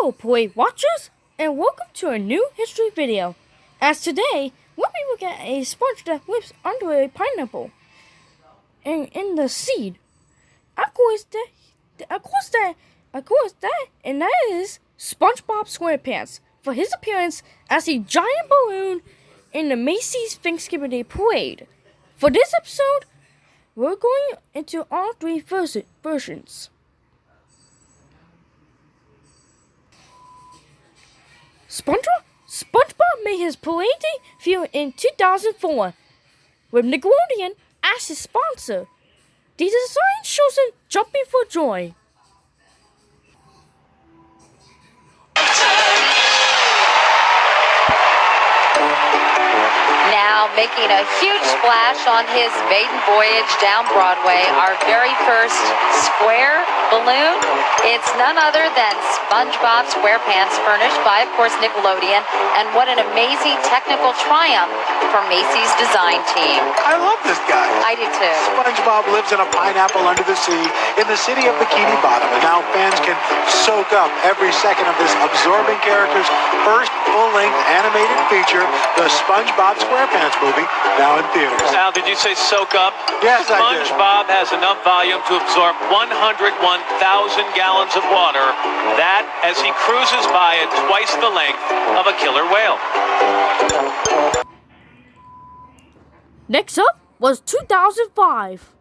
Hello, Parade Watchers, and welcome to a new history video. As today, we'll be looking at a sponge that lives under a pineapple and in the seed. Of course, that is Spongebob Squarepants for his appearance as a giant balloon in the Macy's Thanksgiving Day Parade. For this episode, we're going into all three versions. SpongeBob made his parade debut in 2004 with Nickelodeon as his sponsor. The design shows him jumping for joy. Now making a huge splash on his maiden voyage down Broadway, our very first square balloon. It's none other than Spongebob Squarepants, furnished by, of course, Nickelodeon. And what an amazing technical triumph for Macy's design team. I love this guy. I do too. Spongebob lives in a pineapple under the sea in the city of Bikini Bottom, and now fans can soak up every second of this absorbing character's first full-length animated feature, the Spongebob Squarepants movie, now in theaters. Al, did you say soak up? Yes, I did. SpongeBob has enough volume to absorb 101,000 gallons of water. That as he cruises by at twice the length of a killer whale. Next up was 2005.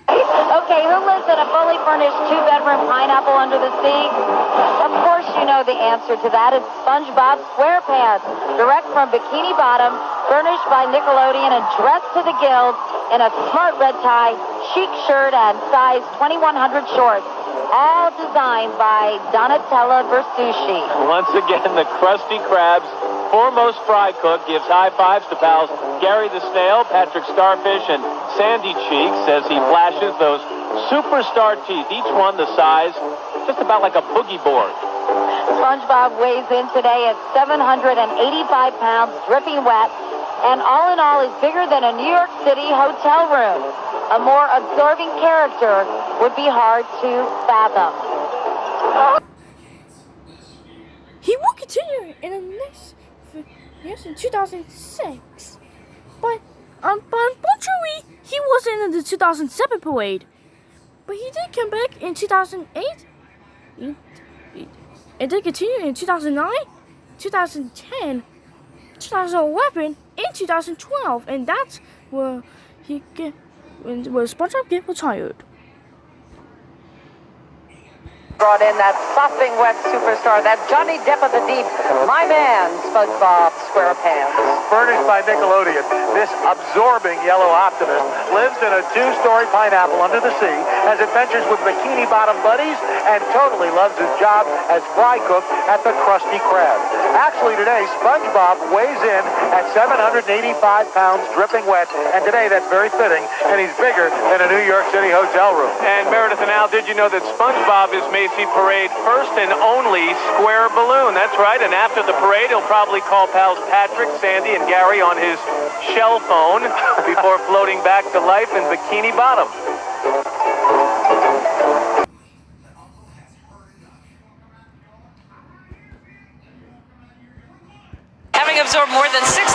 Okay, who lives in a fully furnished two-bedroom pineapple under the sea? Of course you know the answer to that. It's Spongebob Squarepants, direct from Bikini Bottom, furnished by Nickelodeon and dressed to the gills in a smart red tie, chic shirt, and size 2100 shorts. All designed by Donatella Versucci. Once again, the Krusty Krab's foremost fry cook gives high fives to pals Gary the Snail, Patrick Starfish, and Sandy Cheeks as he flashes those superstar teeth, each one the size just about like a boogie board. SpongeBob weighs in today at 785 pounds, dripping wet, and all in all is bigger than a New York City hotel room. A more absorbing character would be hard to fathom. He will continue in the next years in 2006, but unfortunately, he wasn't in the 2007 parade. But he did come back in 2008, and then continue in 2009, 2010, 2011, and 2012, and that's where where SpongeBob get retired. Brought in that sopping wet superstar, that Johnny Depp of the deep, my man, Spongebob Squarepants. Furnished by Nickelodeon, this absorbing yellow optimist lives in a two-story pineapple under the sea, has adventures with Bikini Bottom buddies, and totally loves his job as fry cook at the Krusty Krab. Actually, today, SpongeBob weighs in at 785 pounds, dripping wet, and today that's very fitting, and he's bigger than a New York City hotel room. And Meredith and Al, did you know that SpongeBob is Macy Parade first and only square balloon? That's right, and after the parade, he'll probably call pals Patrick, Sandy, and Gary on his shell phone before floating back to life in Bikini Bottom. Having absorbed more than 16,000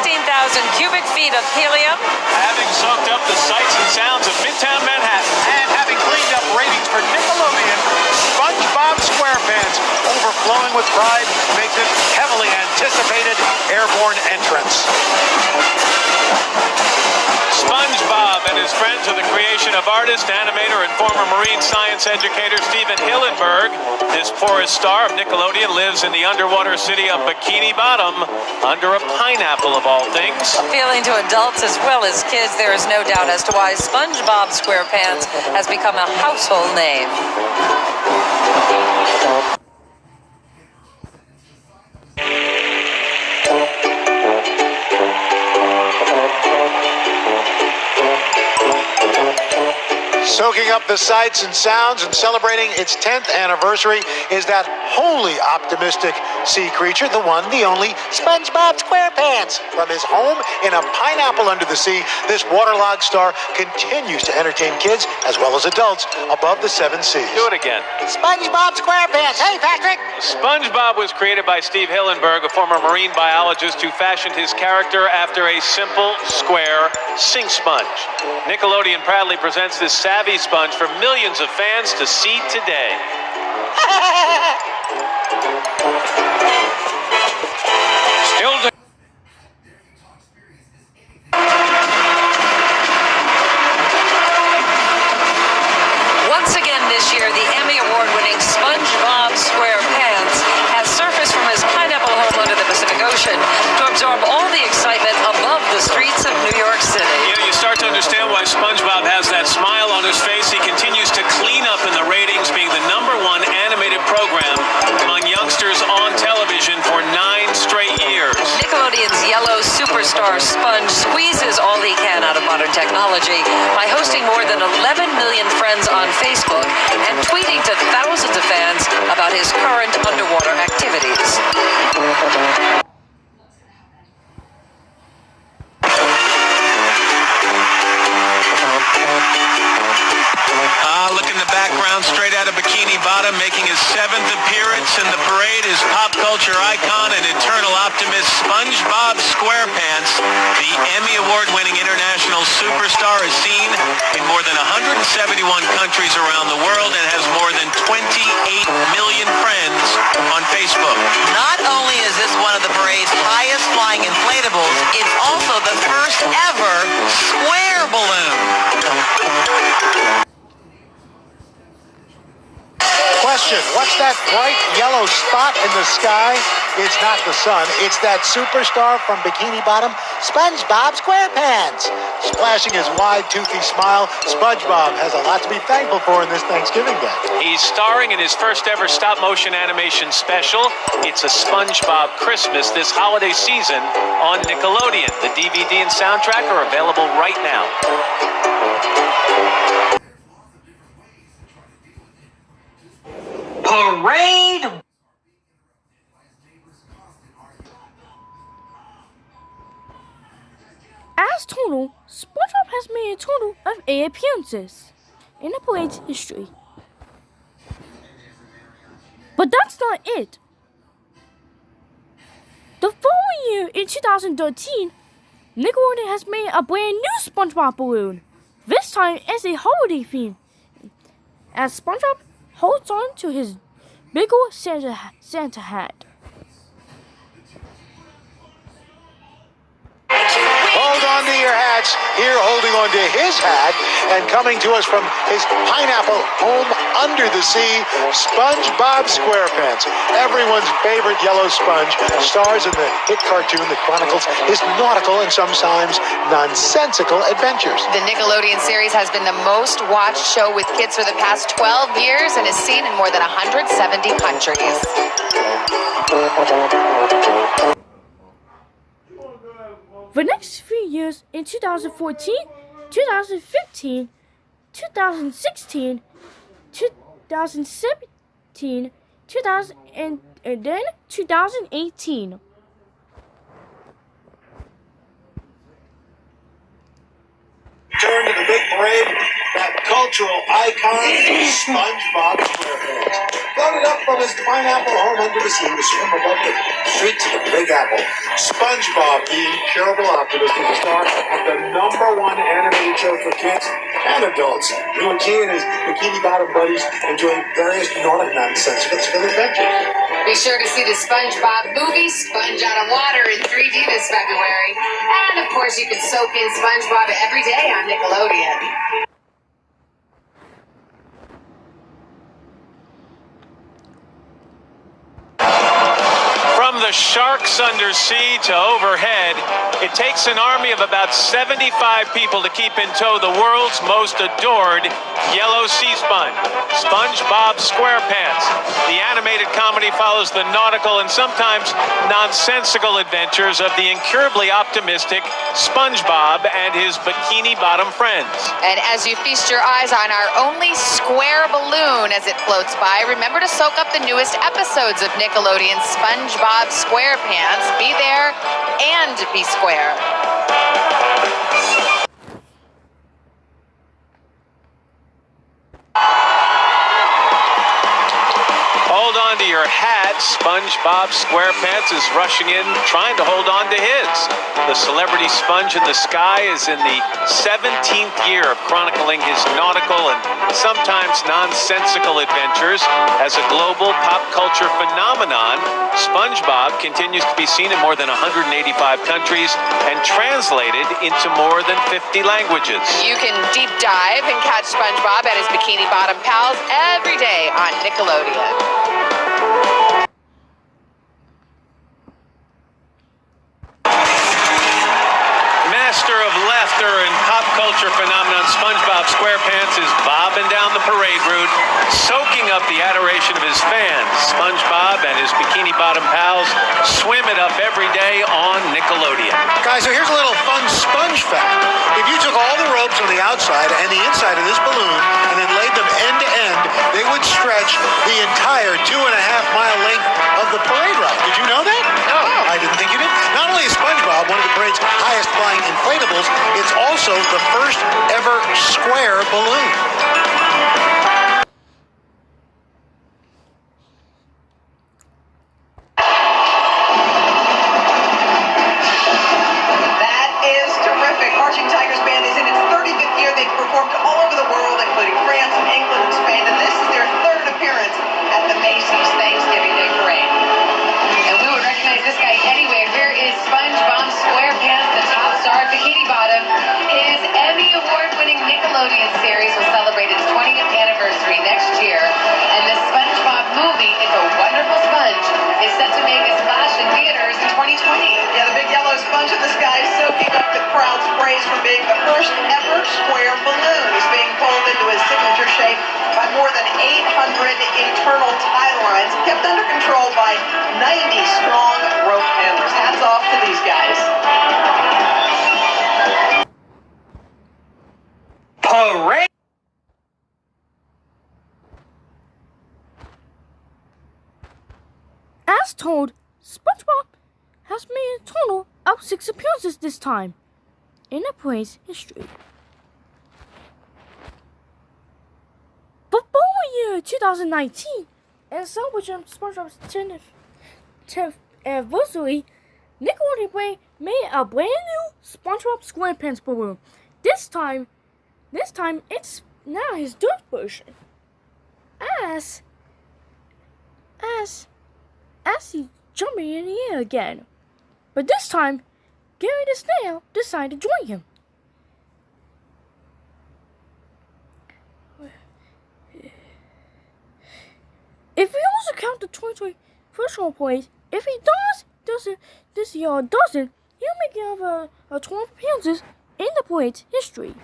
cubic feet of helium. Having soaked up the sights and sounds of Midtown Manhattan. And having cleaned up ratings for Nickelodeon, SpongeBob Squarepants, overflowing with pride, makes his heavily anticipated airborne entrance. SpongeBob and his friends are the creation of artist, animator, and former marine science educator Steven Hillenburg. This porous star of Nickelodeon lives in the underwater city of Bikini Bottom, under a pineapple of all things. Appealing to adults as well as kids, there is no doubt as to why SpongeBob Squarepants has become a household name. Soaking up the sights and sounds and celebrating its 10th anniversary is that wholly optimistic sea creature, the one, the only, SpongeBob SquarePants. From his home in a pineapple under the sea, this waterlogged star continues to entertain kids as well as adults above the 7 seas. Do it again. SpongeBob SquarePants. Hey, Patrick! SpongeBob was created by Steve Hillenburg, a former marine biologist who fashioned his character after a simple, square sink sponge. Nickelodeon proudly presents this savvy sponge for millions of fans to see today. Still Once again this year, the Emmy Award-winning Spongebob SquarePants has surfaced from his pineapple home under the Pacific Ocean to absorb all the excitement above the streets of New York City. You start to understand why SpongeBob has that smile on his face. He continues to clean up in the ratings, being the #1 animated program among youngsters on television for 9 straight years. Nickelodeon's yellow superstar Sponge squeezes all he can out of modern technology by hosting more than 11 million friends on Facebook and tweeting to thousands of fans about his current underwater activities. Look in the background, straight out of Bikini Bottom, making his 7th appearance in the parade is pop culture icon and eternal optimist SpongeBob SquarePants. The Emmy Award-winning international superstar is seen in more than 171 countries around the world and has more than 28 million friends on Facebook. Not only is this one of the parade's highest flying inflatables, it's also the first ever square balloon. Question, what's that bright yellow spot in the sky? It's not the sun, it's that superstar from Bikini Bottom, SpongeBob SquarePants. Splashing his wide, toothy smile, SpongeBob has a lot to be thankful for in this Thanksgiving Day. He's starring in his first ever stop-motion animation special. It's a SpongeBob Christmas this holiday season on Nickelodeon. The DVD and soundtrack are available right now. Parade. As total, SpongeBob has made a total of 8 appearances in the parade's history. But that's not it. The following year, in 2013, Nickelodeon has made a brand new SpongeBob balloon, this time as a holiday theme, as SpongeBob holds on to his big old Santa hat. Hold on to your hats, here holding on to his hat, and coming to us from his pineapple home under the sea, SpongeBob SquarePants. Everyone's favorite yellow sponge, stars in the hit cartoon that chronicles his nautical and sometimes nonsensical adventures. The Nickelodeon series has been the most watched show with kids for the past 12 years and is seen in more than 170 countries. For the next 3 years, in 2014, 2015, 2016, 2017, and then 2018. Turn to the big parade, that cultural icon, SpongeBob SquarePants. Floated up from his pineapple home under the sea to swim above the streets of the Big Apple. SpongeBob, the incurable optimist, is the star of the #1 animated show for kids and adults. He and his Bikini Bottom buddies enjoying various nautic nonsensical adventures. Be sure to see the SpongeBob movie, Sponge Out of Water, in 3D this February. And of course, you can soak in SpongeBob every day on Nickelodeon. From the the Sharks undersea to overhead. It takes an army of about 75 people to keep in tow the world's most adored yellow sea sponge, Spongebob Squarepants. The animated comedy follows the nautical and sometimes nonsensical adventures of the incurably optimistic Spongebob and his bikini-bottom friends. And as you feast your eyes on our only square balloon as it floats by, remember to soak up the newest episodes of Nickelodeon's SpongeBob SquarePants. Be there and be square. Hold on to your hat. SpongeBob SquarePants is rushing in, trying to hold on to his. The celebrity sponge in the sky is in the 17th year of chronicling his nautical and sometimes nonsensical adventures. As a global pop culture phenomenon, SpongeBob continues to be seen in more than 185 countries and translated into more than 50 languages. You can deep dive and catch SpongeBob at his Bikini Bottom pals every day on Nickelodeon. Master of laughter and pop culture phenomenon SpongeBob SquarePants is bobbing down the parade route, soaking up the adoration of his fans. SpongeBob and his Bikini Bottom pals swim it up every day on Nickelodeon. Guys, so here's a little fun sponge fact. If you took all the ropes on the outside and the inside of this balloon and then laid them end to end, they would stretch the entire 2.5-mile length of the parade route. Did you know that? No. I didn't think you did. Not only is SpongeBob one of the parade's highest flying inflatables, it's also the first ever square balloon. That is terrific. Marching Tigers Band is in its 35th year. They've performed all over the world, including France and England and Spain, and this is their third appearance at the Macy's Thanksgiving Day Parade. And we would recognize this guy anyway. Here is SpongeBob SquarePants, the top star of Bikini Bottom. His Emmy Award-winning Nickelodeon series will celebrate its 20th anniversary next year. And the SpongeBob movie, It's a Wonderful Sponge, is set to make a splash in theaters in 2020. Yeah, the big yellow sponge in the sky soaking up the crowd's praise for being the first ever square balloon. He's being pulled into his signature shape by more than 800 internal tie lines, kept under control by 90 strong rope handlers. Hats off to these guys. Parade! As told, SpongeBob has made a total of 6 appearances this time in the parade's history. Football year 2019, and celebration of SpongeBob's 10th anniversary, Nickelodeon made a brand new SpongeBob SquarePants balloon. This time it's now his third version. As he's jumping in the air again. But this time, Gary the Snail decided to join him. If we also count the 2020 virtual plays, if he doesn't, he'll make it over 12 appearances in the parade's history.